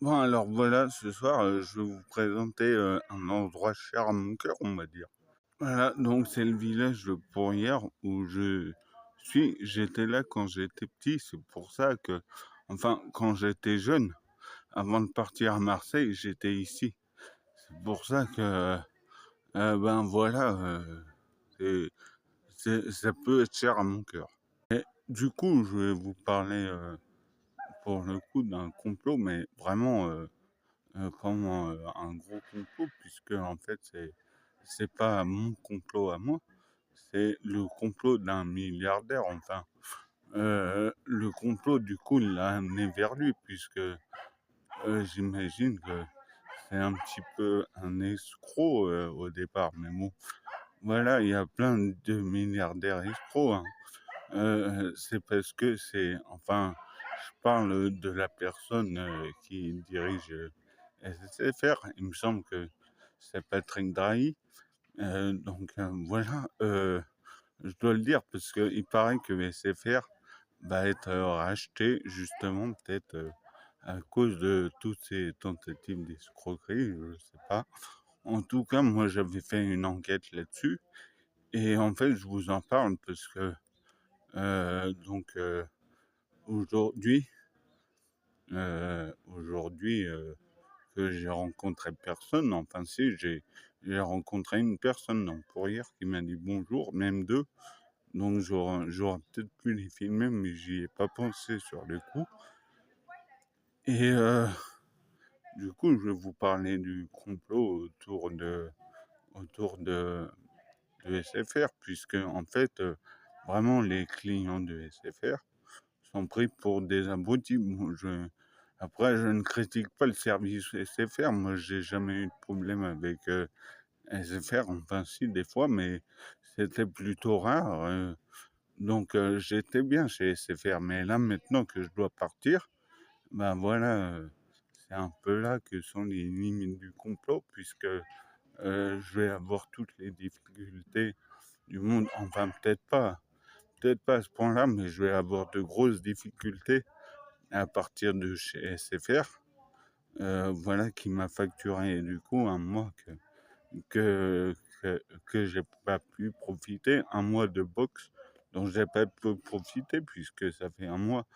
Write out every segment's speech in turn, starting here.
Bon alors voilà, ce soir, je vais vous présenter, un endroit cher à mon cœur, on va dire. Voilà, donc c'est le village de Pourrières où j'étais là quand j'étais petit, c'est pour ça que enfin, quand j'étais jeune, avant de partir à Marseille, j'étais ici. C'est pour ça que, ben voilà, c'est ça peut être cher à mon cœur. Et du coup, je vais vous parler, pour le coup d'un complot, mais vraiment, comme un gros complot puisque en fait c'est pas mon complot à moi, c'est le complot d'un milliardaire enfin. Le complot du coup l'a amené vers lui puisque, j'imagine que c'est un petit peu un escroc, au départ mais bon, voilà, il y a plein de milliardaires escrocs, hein. C'est parce que c'est enfin, je parle de la personne, qui dirige, SFR. Il me semble que c'est Patrick Drahi. Donc voilà, je dois le dire parce qu'il paraît que SFR va être, racheté justement peut-être, à cause de toutes ces tentatives d'escroquerie, je sais pas. En tout cas, moi j'avais fait une enquête là-dessus et en fait je vous en parle parce que, donc aujourd'hui, aujourd'hui, que j'ai rencontré personne, enfin si, j'ai rencontré une personne dans Pourrières qui m'a dit bonjour, même 2, donc j'aurais peut-être pu les filmer, mais j'y ai pas pensé sur le coup et du coup, je vais vous parler du complot autour de SFR puisque en fait, vraiment les clients de SFR sont pris pour des abrutis. Bon, après, je ne critique pas le service SFR. Moi, j'ai jamais eu de problème avec SFR. Enfin, si, des fois, mais c'était plutôt rare. Donc, j'étais bien chez SFR. Mais là, maintenant que je dois partir, ben voilà, c'est un peu là que sont les limites du complot, puisque je vais avoir toutes les difficultés du monde. Enfin, peut-être pas à ce point-là, mais je vais avoir de grosses difficultés à partir de chez SFR, voilà, qui m'a facturé du coup un mois que, que j'ai pas pu profiter, un mois de boxe dont j'ai pas pu profiter puisque ça fait un mois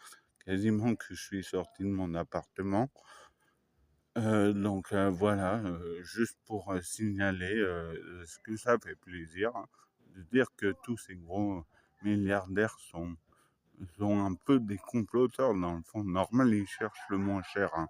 quasiment que je suis sorti de mon appartement. Donc voilà, juste pour signaler ce que ça fait plaisir, hein, de dire que tous ces gros milliardaires sont un peu des comploteurs dans le fond. Normal, ils cherchent le moins cher, hein.